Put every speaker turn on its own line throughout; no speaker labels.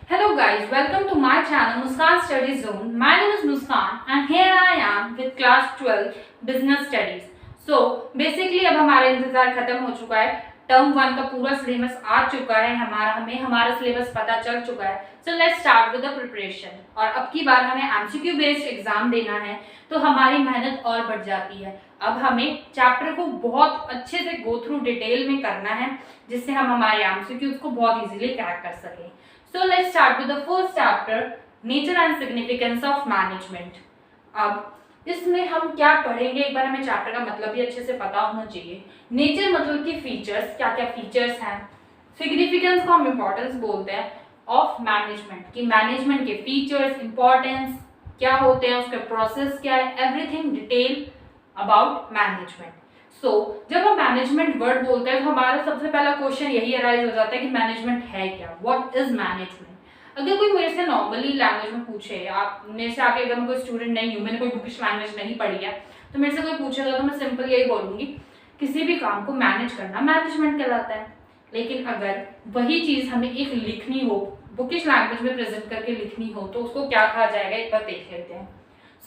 Hello guys, welcome to my channel Muskan Study Zone. My name is Muskan and here I am with class 12 Business Studies. So basically अब हमारा इंतजार खत्म हो चुका है। Term 1 का पूरा सिलेबस आ चुका है, हमें हमारा सिलेबस पता चल चुका है। So let's start with the preparation. और अब की बार हमें एमसीक्यू बेस्ड एग्जाम देना है, तो हमारी मेहनत और बढ़ जाती है। अब हमें चैप्टर को बहुत अच्छे से गो थ्रू डिटेल में करना है, जिससे हम हमारे एमसीक्यूज को बहुत इजीली क्रैक कर सकें। So let's start with the first chapter, Nature and Significance of Management. अब इसमें हम क्या पढ़ेंगे, एक बार हमें चैप्टर का मतलब भी अच्छे से पता होना चाहिए। नेचर मतलब कि फीचर्स, क्या क्या फीचर्स हैं। सिग्निफिकेंस को हम इम्पोर्टेंस बोलते हैं ऑफ मैनेजमेंट, कि मैनेजमेंट के फीचर्स, इम्पोर्टेंस क्या होते हैं, उसके प्रोसेस क्या है, एवरीथिंग डिटेल अबाउट मैनेजमेंट। सो जब हम मैनेजमेंट वर्ड बोलते हैं तो हमारा सबसे पहला क्वेश्चन यही अराइज हो जाता है कि मैनेजमेंट है क्या, व्हाट इज मैनेजमेंट। अगर कोई मेरे से नॉर्मली लैंग्वेज में पूछे, आप मेरे से आके, अगर मैं कोई स्टूडेंट नहीं हूँ, मैंने कोई बुकिश लैंग्वेज नहीं पढ़ी है, तो मेरे से कोई पूछेगा तो मैं सिंपल यही बोलूँगी, किसी भी काम को मैनेज करना मैनेजमेंट कहलाता है। लेकिन अगर वही चीज़ हमें एक लिखनी हो, बुकिश लैंग्वेज में प्रेजेंट करके लिखनी हो, तो उसको क्या कहा जाएगा, एक बार देख लेते हैं।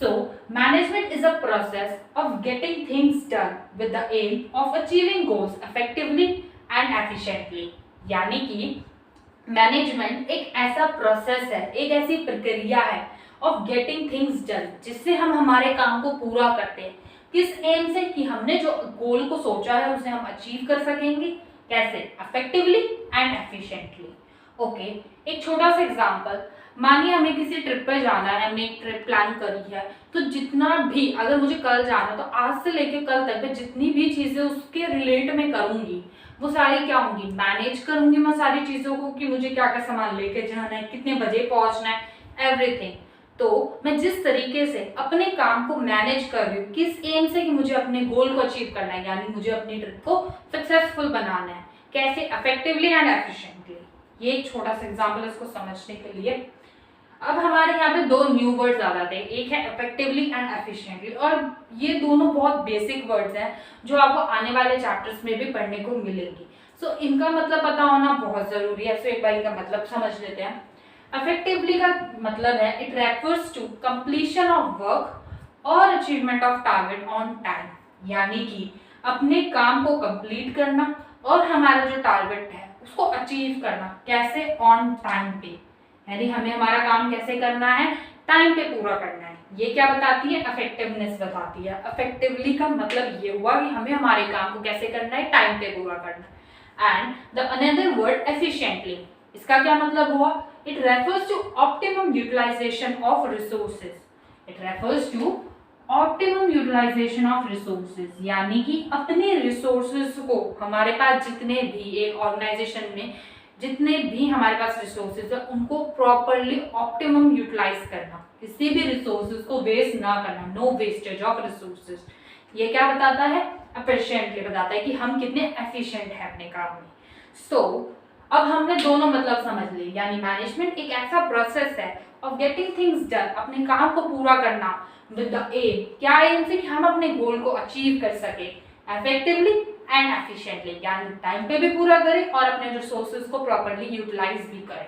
So, management is a process of getting things done with the aim of achieving goals effectively and efficiently. यानी कि मैनेजमेंट एक ऐसा प्रोसेस है, एक ऐसी प्रक्रिया है of getting things done, जिससे हम हमारे काम को पूरा करते हैं। किस एम से, कि हमने जो गोल को सोचा है उसे हम अचीव कर सकेंगे, कैसे, इफेक्टिवली एंड एफिशिएंटली। ओके, एक छोटा सा एग्जांपल, मानिए हमें किसी ट्रिप पे जाना है, हमने एक ट्रिप प्लान करी है, तो जितना भी, अगर मुझे कल जाना, तो आज से लेकर कल तक मैं जितनी भी चीज़ें उसके रिलेट में करूँगी, वो सारी क्या होंगी, मैनेज करूँगी मैं सारी चीज़ों को, कि मुझे क्या क्या सामान लेके जाना है, कितने बजे पहुँचना है, एवरीथिंग। तो मैं जिस तरीके से अपने काम को मैनेज कर रही हूँ, किस एम से, कि मुझे अपने गोल को अचीव करना है, यानी मुझे अपनी ट्रिप को सक्सेसफुल बनाना है, कैसे, इफेक्टिवली एंड एफिशिएंटली। ये एक छोटा सा एग्जाम्पल इसको समझने के लिए। अब हमारे यहाँ पे दो न्यू वर्ड्स आ जाते हैं, एक है इफेक्टिवली एंड एफिशिएंटली, और ये दोनों बहुत बेसिक वर्ड्स हैं जो आपको आने वाले चैप्टर्स में भी पढ़ने को मिलेंगी। सो इनका मतलब पता होना बहुत जरूरी है। सो एक बार इनका मतलब समझ लेते हैं। इफेक्टिवली का मतलब है it refers to completion of work और achievement of target on time, यानी कि अपने काम को कंप्लीट करना और हमारा जो टारगेट है उसको अचीव करना, कैसे, ऑन टाइम पे, यानी हमें हमारा काम कैसे करना है, टाइम पे पूरा करना है। ये क्या बताती है, इफेक्टिवनेस बताती है। इफेक्टिवली का मतलब ये हुआ कि हमें हमारे काम को कैसे करना है, टाइम पे पूरा करना है। And the another word efficiently, इसका क्या मतलब हुआ, it refers to optimum utilization of resources. It refers to optimum utilization of resources, यानी कि अपने रिसोर्सेज को, हमारे पास जितने भी एक ऑर्गेनाइजेशन में जितने भी हमारे पास रिसोर्सेज है, उनको प्रॉपरली ऑप्टिमम यूटिलाइज करना, किसी भी रिसोर्सेज को वेस्ट ना करना, नो वेस्टेज ऑफ रिसोर्सेज। ये क्या बताता है, एफिशिएंटली बताता है कि हम कितने एफिशिएंट हैं अपने काम में। सो अब हमने दोनों मतलब समझ लिए, यानी मैनेजमेंट एक ऐसा प्रोसेस है ऑफ गेटिंग थिंग्स डन, अपने काम को पूरा करना विद द एम, क्या एम से, कि हम अपने गोल को अचीव कर सके इफेक्टिवली एंड एफिशिएंटली, यानी टाइम पे भी पूरा करें और अपने रिसोर्सेज को प्रॉपर्ली यूटिलाइज भी करें।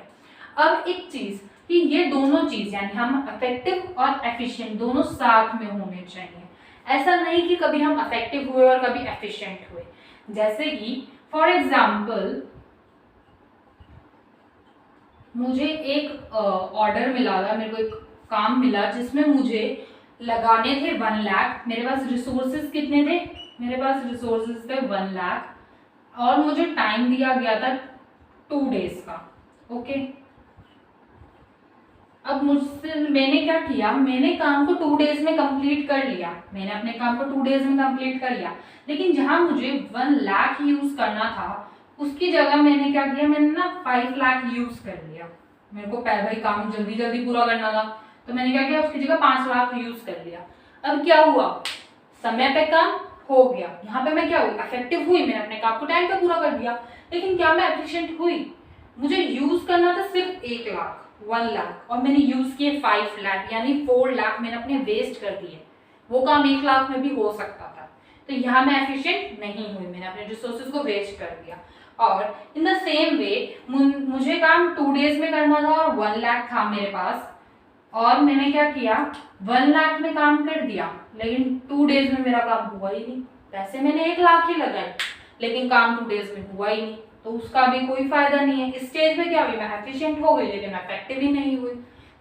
अब एक चीज, कि ये दोनों चीज, यानी हम इफेक्टिव और एफिशिएंट दोनों साथ में होने चाहिए। ऐसा नहीं कि कभी हम इफेक्टिव हुए और कभी एफिशिएंट हुए। जैसे कि फॉर एग्जाम्पल, मुझे एक ऑर्डर मिला था, मेरे को एक काम मिला जिसमें मुझे लगाने थे 1 लाख। मेरे पास रिसोर्सेज कितने थे, मेरे पास रिसोर्सेज थे 1 लाख, और मुझे टाइम दिया गया था 2 डेज का। ओके, अब मुझसे, मैंने क्या किया, मैंने काम को 2 डेज में कंप्लीट कर लिया, मैंने अपने काम को 2 डेज में कंप्लीट कर लिया। लेकिन जहां मुझे 1 लाख यूज करना था, उसकी जगह मैंने क्या किया, मैंने ना 5 लाख यूज कर लिया। मेरे को भाई काम जल्दी जल्दी पूरा करना था, तो मैंने क्या किया, उसकी जगह 5 लाख यूज कर लिया। अब क्या हुआ, समय पे काम हो गया, यहाँ पे मैं क्या हुई, इफेक्टिव हुई, मैंने अपने काम को टाइम पे पूरा कर दिया। लेकिन क्या मैं एफिशिएंट हुई, मुझे यूज करना था सिर्फ 1 लाख, 1 लाख, और मैंने यूज किए 5 लाख, यानी 4 लाख मैंने अपने वेस्ट कर दिए। वो काम 1 लाख में भी हो सकता था, तो यहाँ मैं एफिशिएंट नहीं हुई, मैंने अपने रिसोर्सेज को वेस्ट कर दिया। और इन द सेम वे मुझे काम 2 डेज में करना था और 1 लाख था मेरे पास, और मैंने क्या किया 1 लाख में काम कर दिया, लेकिन 2 डेज में मेरा काम हुआ ही नहीं। पैसे मैंने 1 लाख ही लगाए, लेकिन काम 2 डेज में हुआ ही नहीं, तो उसका भी कोई फायदा नहीं है। इस स्टेज पे क्या हुई, मैं एफिशिएंट हो गई लेकिन इफेक्टिव ही नहीं हुई।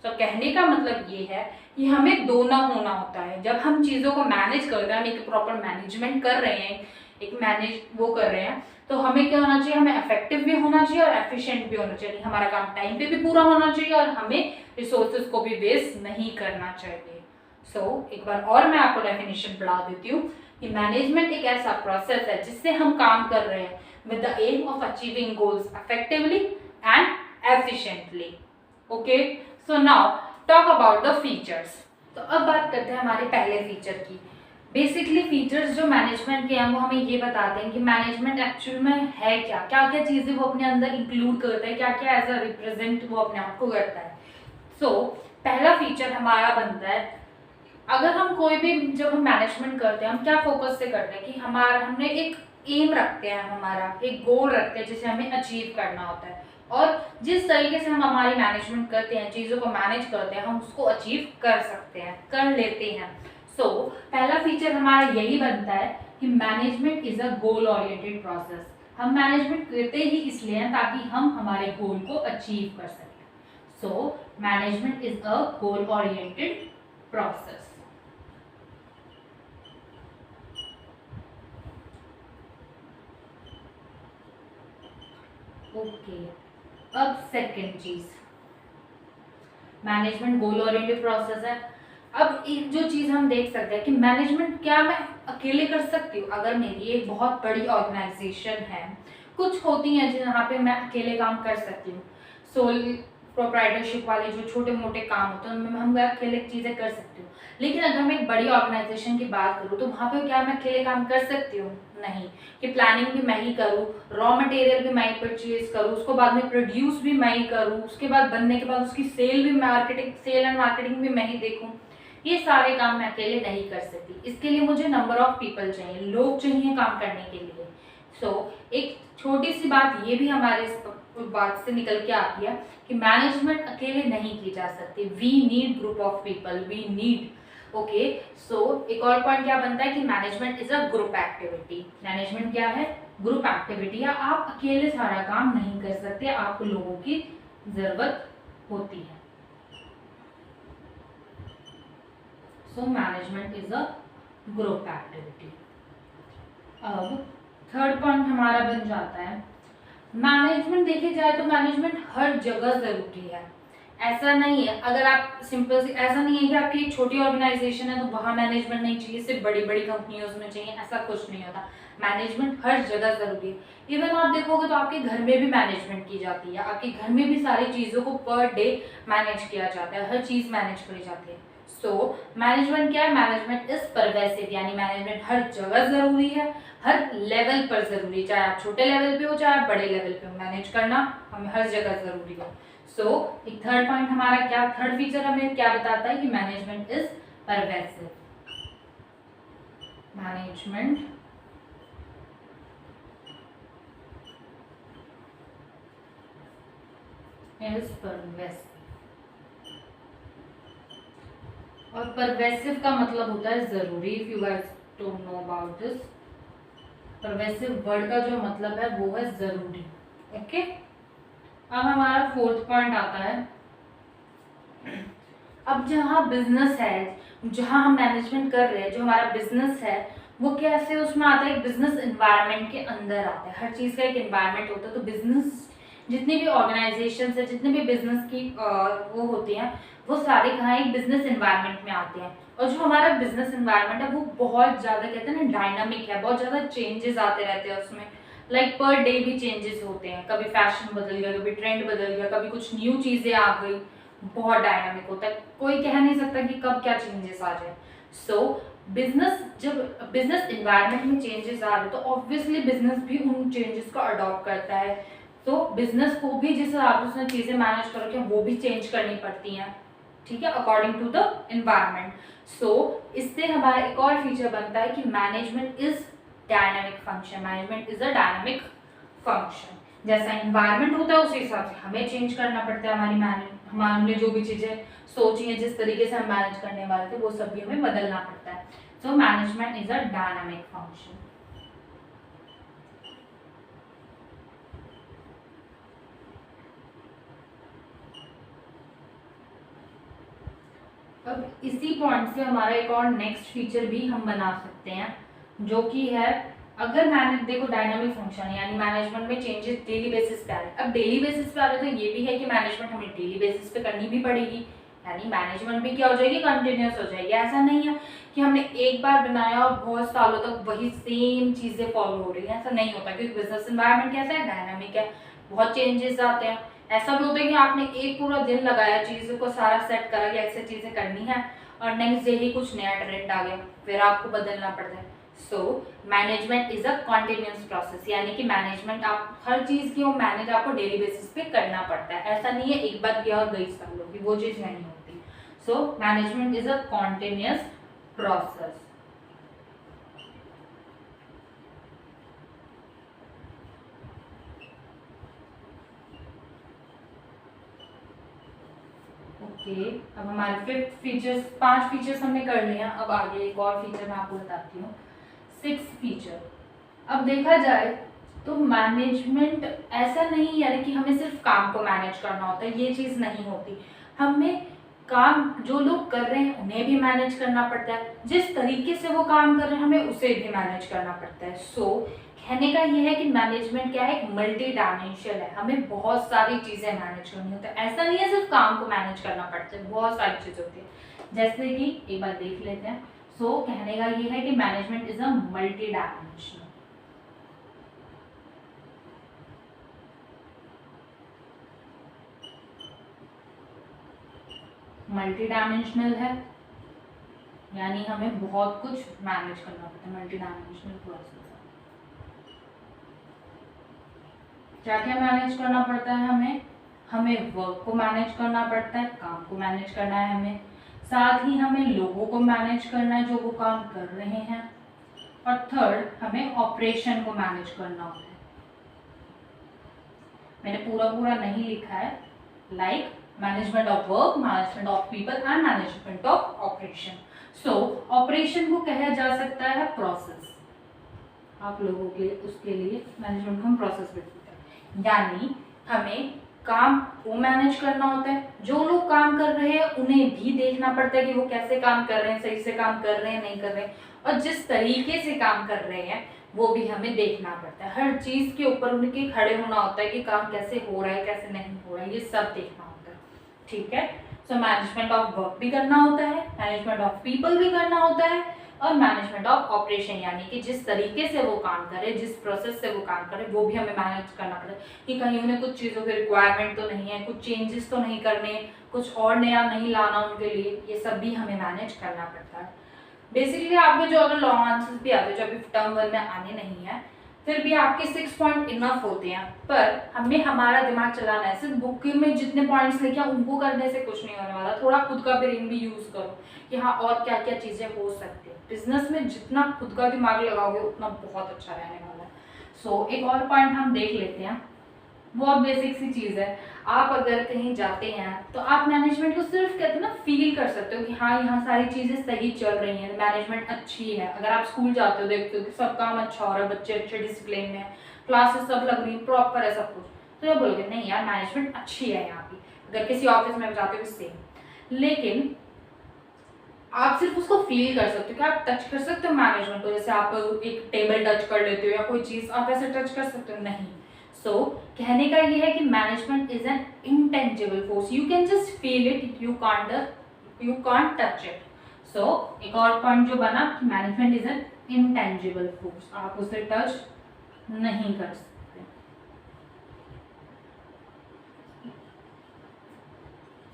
तो कहने का मतलब ये है कि हमें दोनों होना होता है। जब हम चीज़ों को मैनेज करते हैं, हम एक प्रॉपर मैनेजमेंट कर रहे हैं, एक मैनेज वो कर रहे हैं, तो हमें क्या होना चाहिए, हमें इफेक्टिव भी होना चाहिए और एफिशिएंट भी होना चाहिए। हमारा काम टाइम पे भी पूरा होना चाहिए और हमें रिसोर्सेज को भी वेस्ट नहीं करना चाहिए। एक बार और मैं आपको डेफिनेशन पढ़ा देती हूँ कि मैनेजमेंट एक ऐसा प्रोसेस है जिससे हम काम कर रहे हैं with the aim of achieving goals effectively and efficiently. Okay, so now talk about the features. तो अब बात करते हैं हमारे पहले फीचर की। बेसिकली फीचर्स जो मैनेजमेंट के हैं वो हमें ये बताते हैं कि मैनेजमेंट एक्चुअल में है क्या, क्या क्या चीज़ें वो अपने अंदर इंक्लूड करता है, क्या क्या एज अ रिप्रेजेंट वो अपने आप को करता है। पहला फीचर हमारा बनता है, अगर हम कोई भी जब हम मैनेजमेंट करते हैं हम क्या फोकस से करते हैं कि हमने एक एम रखते हैं, हमारा एक गोल रखते हैं जिसे हमें अचीव करना होता है, और जिस तरीके से हम हमारी मैनेजमेंट करते हैं, चीज़ों को मैनेज करते हैं, हम उसको अचीव कर सकते हैं, कर लेते हैं। पहला फीचर हमारा यही बनता है कि management is a goal oriented process. हम मैनेजमेंट करते ही इसलिए हैं ताकि हम हमारे गोल को अचीव कर सकें। Management is a goal oriented process. Okay, अब सेकंड चीज, मैनेजमेंट गोल ओरिएंटेड प्रोसेस है। अब एक जो चीज हम देख सकते हैं कि मैनेजमेंट क्या मैं अकेले कर सकती हूँ। अगर मेरी एक बहुत बड़ी ऑर्गेनाइजेशन है, कुछ होती हैं जहाँ पे मैं अकेले काम कर सकती हूँ, सोल प्रोप्राइटरशिप वाले जो छोटे मोटे काम होते हैं उनमें हम अकेले चीज़ें कर सकती हूँ। लेकिन अगर मैं एक बड़ी ऑर्गेनाइजेशन की बात करूँ तो वहाँ पे क्या मैं अकेले काम कर सकती हूँ? नहीं, कि प्लानिंग भी मैं ही करूँ, रॉ मटेरियल भी मैं ही परचेज करूँ, उसको बाद में प्रोड्यूस भी मैं ही करूँ, उसके बाद बनने के बाद उसकी सेल एंड मार्केटिंग भी मैं ही देखूँ, ये सारे काम मैं अकेले नहीं कर सकती। इसके लिए मुझे नंबर ऑफ पीपल चाहिए, लोग चाहिए काम करने के लिए। एक छोटी सी बात ये भी हमारे बात से निकल के आती है कि मैनेजमेंट अकेले नहीं की जा सकती, we need group of people, we need. Okay, एक और पॉइंट क्या बनता है कि management is a group activity. Management क्या है? ग्रुप एक्टिविटी है। आप अकेले सारा काम नहीं कर सकते, आपको लोगों की जरूरत होती है। Management is a group activity. अब थर्ड पॉइंट हमारा बन जाता है, मैनेजमेंट देखे जाए तो मैनेजमेंट हर जगह जरूरी है। ऐसा नहीं है, अगर आप सिंपल से, ऐसा नहीं है कि आपकी एक छोटी ऑर्गेनाइजेशन है तो वहाँ मैनेजमेंट नहीं चाहिए, सिर्फ बड़ी बड़ी कंपनियों में चाहिए, ऐसा कुछ नहीं होता। मैनेजमेंट हर जगह जरूरी है। इवन आप देखोगे तो आपके घर में भी मैनेजमेंट की जाती है, आपके घर में भी सारी चीज़ों को पर डे मैनेज किया जाता है, हर चीज़ मैनेज करी जाती है। मैनेजमेंट क्या है? मैनेजमेंट इज परवेसिव, यानी मैनेजमेंट हर जगह जरूरी है, हर लेवल पर जरूरी, चाहे आप छोटे लेवल पे हो चाहे आप बड़े लेवल पे हो, मैनेज करना हमें हर जगह जरूरी है। एक थर्ड पॉइंट हमारा क्या, थर्ड फीचर हमें क्या बताता है कि management is pervasive. Management is pervasive, और परवेसिव का मतलब होता है जरूरी। If you guys don't know about this, pervasive word का जो मतलब है वो है जरूरी। ओके, अब हमारा फोर्थ पॉइंट आता है, अब जहाँ बिजनेस है, जहाँ हम मैनेजमेंट कर रहे हैं, जो हमारा बिजनेस है वो कैसे उसमें आता है, एक बिजनेस एनवायरनमेंट के अंदर आता है। हर चीज़ का एक एनवायरनमेंट होता है, तो बिजनेस जितनी भी ऑर्गेनाइजेशन है, जितने भी बिजनेस की वो होती हैं, वो सारे कहाँ एक बिजनेस एनवायरनमेंट में आते हैं। और जो हमारा बिजनेस एनवायरनमेंट है वो बहुत ज़्यादा कहते हैं ना डायनामिक है, बहुत ज़्यादा चेंजेस आते रहते हैं उसमें, लाइक पर डे भी चेंजेस होते हैं, कभी फैशन बदल गया, कभी ट्रेंड बदल गया, कभी कुछ न्यू चीज़ें आ गई, बहुत डायनामिक होता है, कोई कह नहीं सकता कि कब क्या चेंजेस आ जाए। बिजनेस, जब बिजनेस एनवायरनमेंट में चेंजेस आ रहे तो ऑब्वियसली बिजनेस भी उन चेंजेस को अडॉप्ट करता है। बिजनेस को भी जिस हिसाब से उसने चीज़ें मैनेज कर रखी हैं वो भी चेंज करनी पड़ती हैं, ठीक है, अकॉर्डिंग टू द एनवायरनमेंट। इससे हमारा एक और फीचर बनता है कि management is dynamic function. Management is a dynamic function. जैसा इन्वायरमेंट होता है उस हिसाब से हमें चेंज करना पड़ता है, हमने जो भी चीज़ें सोची हैं, जिस तरीके से हम मैनेज करने वाले थे, वो सब भी हमें बदलना पड़ता है। So management is a dynamic function. अब इसी पॉइंट से हमारा एक और नेक्स्ट फीचर भी हम बना सकते हैं, जो कि है अगर मैनेज देखो डायनामिक फंक्शन यानी मैनेजमेंट में चेंजेस डेली बेसिस पे आ रहे हैं। अब डेली बेसिस पे आ रहे तो ये भी है कि मैनेजमेंट हमें डेली बेसिस पे करनी भी पड़ेगी, यानी मैनेजमेंट भी क्या हो जाएगी, कंटिन्यूस हो जाएगी। ऐसा नहीं है कि हमने एक बार बनाया और बहुत सालों तक वही सेम चीज़ें फॉलो हो रही है, ऐसा नहीं होता, क्योंकि बिजनेस एनवायरनमेंट कैसा है, डायनामिक है, बहुत चेंजेस आते हैं। ऐसा भी होता है कि आपने एक पूरा दिन लगाया चीज़ों को सारा सेट करा कि ऐसे चीज़ें करनी है और नेक्स्ट डे ही कुछ नया ट्रेंड आ गया, फिर आपको बदलना पड़ता है। So management is a continuous process, यानी कि मैनेजमेंट आप हर चीज़ की वो मैनेज आपको डेली बेसिस पे करना पड़ता है। ऐसा नहीं है एक बार किया और गई सालों की, वो चीज़ नहीं होती। So management is a continuous process. Okay, अब हमारे 5 फीचर्स, 5 फीचर्स हमने कर लिए हैं। अब आगे एक और फीचर मैं आपको बताती हूँ, 6 फीचर। अब देखा जाए तो मैनेजमेंट ऐसा नहीं यानी कि हमें सिर्फ काम को मैनेज करना होता है, ये चीज़ नहीं होती। हमें काम जो लोग कर रहे हैं उन्हें भी मैनेज करना पड़ता है, जिस तरीके से वो काम कर रहे हैं हमें उसे भी मैनेज करना पड़ता है। सो कहने का ये है कि मैनेजमेंट क्या है, एक मल्टी डायमेंशनल है, हमें बहुत सारी चीज़ें मैनेज करनी होती है। ऐसा नहीं है सिर्फ काम को मैनेज करना पड़ता है, बहुत सारी चीज़ें होती है। जैसे कि एक बार देख लेते हैं। सो कहने का ये है कि management is a multi dimensional. Multi dimensional है यानी हमें बहुत कुछ मैनेज करना पड़ता है। मल्टी डायमेंशनल प्रोसेस क्या क्या मैनेज करना पड़ता है हमें, हमें वर्क को मैनेज करना पड़ता है, काम को मैनेज करना है हमें, साथ ही हमें लोगों को मैनेज करना है जो वो काम कर रहे हैं, और थर्ड हमें ऑपरेशन को मैनेज करना होता है। मैंने पूरा पूरा नहीं लिखा है, like management of work, management of people and management of operation. So operation को कहा जा सकता है प्रोसेस, आप लोगों के उसके लिए मैनेजमेंट को हम प्रोसेस भी कहते हैं, यानी हमें काम को मैनेज करना होता है, जो लोग काम कर रहे हैं उन्हें भी देखना पड़ता है कि वो कैसे काम कर रहे हैं, सही से काम कर रहे हैं नहीं कर रहे हैं, और जिस तरीके से काम कर रहे हैं वो भी हमें देखना पड़ता है। हर चीज़ के ऊपर उनके खड़े होना होता है कि काम कैसे हो रहा है कैसे नहीं हो रहा है, ये सब देखना होता है। ठीक है, सो मैनेजमेंट ऑफ वर्क भी करना होता है, मैनेजमेंट ऑफ पीपल भी करना होता है, और मैनेजमेंट ऑफ ऑपरेशन यानी कि जिस तरीके से वो काम करे, जिस प्रोसेस से वो काम करे, वो भी हमें मैनेज करना पड़ता है कि कहीं उन्हें कुछ चीज़ों की रिक्वायरमेंट तो नहीं है, कुछ चेंजेस तो नहीं करने, कुछ और नया नहीं लाना उनके लिए, ये सब भी हमें मैनेज करना पड़ता है। बेसिकली आपके जो अगर लॉन्ग आंसर्स भी आते हैं जो अभी टर्म 1 में आने नहीं है, फिर भी आपके 6 पॉइंट इनफ होते हैं, पर हमें हमारा दिमाग चलाना है। सिर्फ बुक में जितने पॉइंट्स लिखे उनको करने से कुछ नहीं होने वाला, थोड़ा खुद का ब्रेन भी यूज करो कि हाँ और क्या क्या चीज़ें हो सकती है। बिजनेस में जितना खुद का दिमाग लगाओगे उतना बहुत अच्छा रहने वाला है। सो एक और पॉइंट हम देख लेते हैं, बहुत बेसिक सी चीज़ है। आप अगर कहीं जाते हैं तो आप मैनेजमेंट को सिर्फ कहते हैं ना फील कर सकते हो कि हाँ यहाँ सारी चीज़ें सही चल रही हैं, मैनेजमेंट अच्छी है। अगर आप स्कूल जाते हो देखते हो कि सब काम अच्छा हो रहा है, बच्चे अच्छे डिसिप्लिन में, क्लासेस सब लग रही प्रॉपर है सब कुछ, तो ये बोलोगे नहीं यार मैनेजमेंट अच्छी है यहाँ की। अगर किसी ऑफिस में जाते हो सेम, लेकिन आप सिर्फ उसको फील कर सकते हो कि आप टच कर सकते हो मैनेजमेंट को, जैसे आप एक टेबल टच कर लेते हो या कोई चीज़ आप ऐसे टच कर सकते हो, नहीं। सो कहने का ये है कि management is an intangible force, you can just feel it, you can't touch it. So एक और पॉइंट जो बना कि management is an intangible force, आप उसे टच नहीं कर सकते।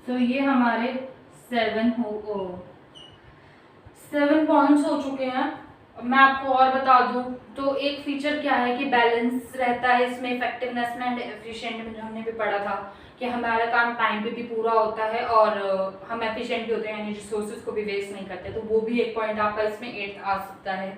तो ये हमारे 7 पॉइंट्स हो चुके हैं। मैं आपको और बता दूं तो एक फीचर क्या है कि बैलेंस रहता है इसमें, इफेक्टिवनेस में एंड एफिशिएंट में, जो हमने भी पढ़ा था कि हमारा काम टाइम पे भी पूरा होता है और हम एफिशिएंट भी होते हैं, यानी रिसोर्सेज को भी वेस्ट नहीं करते, तो वो भी एक पॉइंट आपका इसमें 8 आ सकता है।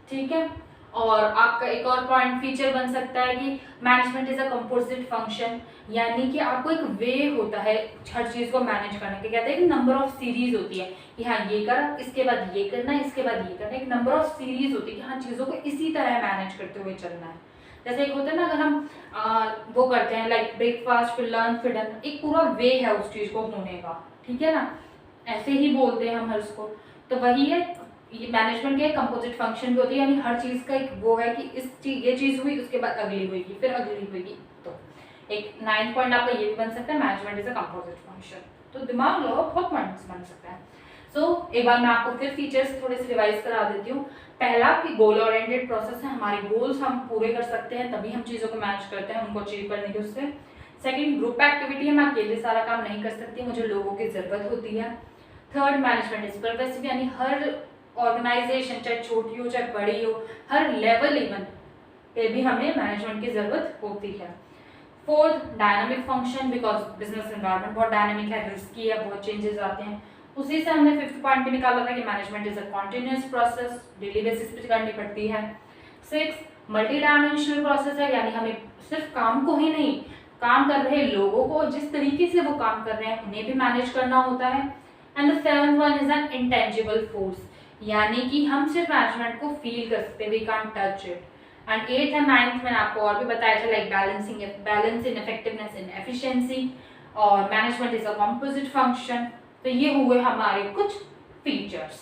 ठीक है, और आपका एक और पॉइंट फीचर बन सकता है कि management is a composite function, यानी कि आपको एक वे होता है हर चीज को मैनेज करने के। कहते हैं कि नंबर ऑफ सीरीज होती है कि हाँ ये करा, इसके बाद ये करना है, इसके बाद ये करना है। एक नंबर ऑफ सीरीज होती है कि हाँ चीजों को इसी तरह मैनेज करते हुए चलना है। जैसे एक होता है ना, अगर हम वो करते हैं लाइक ब्रेकफास्ट फिर लंच फिर डिनर, एक पूरा वे है उस चीज को होने का, ठीक है ना, ऐसे ही बोलते हैं हम हर उसको। तो वही है, ये मैनेजमेंट के कंपोजिट फंक्शन भी होती है, यानी हर चीज का एक वो है कि ये चीज हुई उसके बाद अगली होगी फिर अगली होगी। तो एक 9th पॉइंट आपका ये भी बन सकता है, management is a composite function. तो दिमाग लो, बहुत पॉइंट्स बन सकता है। एक बार मैं आपको फिर फीचर्स थोड़े से रिवाइज करा देती हूँ। पहला कि गोल ओरिएंटेड प्रोसेस है, हमारे गोल्स हम पूरे कर सकते हैं तभी हम चीज़ों को मैनेज करते हैं उनको अचीव करने के उससे। सेकंड, ग्रुप एक्टिविटी है, मैं अकेले सारा काम नहीं कर सकती, मुझे लोगों की ज़रूरत होती है। थर्ड, मैनेजमेंट इज परवेसिव, यानी हर ऑर्गेनाइजेशन चाहे छोटी हो चाहे बड़ी हो, हर लेवल इवन पे भी हमें मैनेजमेंट की ज़रूरत होती है। Fourth, dynamic function, because business environment बहुत डायनामिक है, रिस्की है, बहुत चेंजेस आते हैं। उसी से हमने फिफ्थ पॉइंट भी निकाला था कि management is a continuous process, daily basis पे करनी पड़ती है। सिक्स, मल्टी डायमेंशनल प्रोसेस है, यानी हमें सिर्फ काम को ही नहीं, काम कर रहे लोगों को जिस तरीके से वो काम कर रहे हैं उन्हें भी मैनेज करना होता है। And the seventh one is an intangible force, यानी कि हम सिर्फ मैनेजमेंट को फील कर सकते हैं, we can't touch it. And 8th and 9th मैंने आपको और भी बताया था, like balance in effectiveness in efficiency, और management is a composite function. तो ये हुए हमारे कुछ फीचर्स।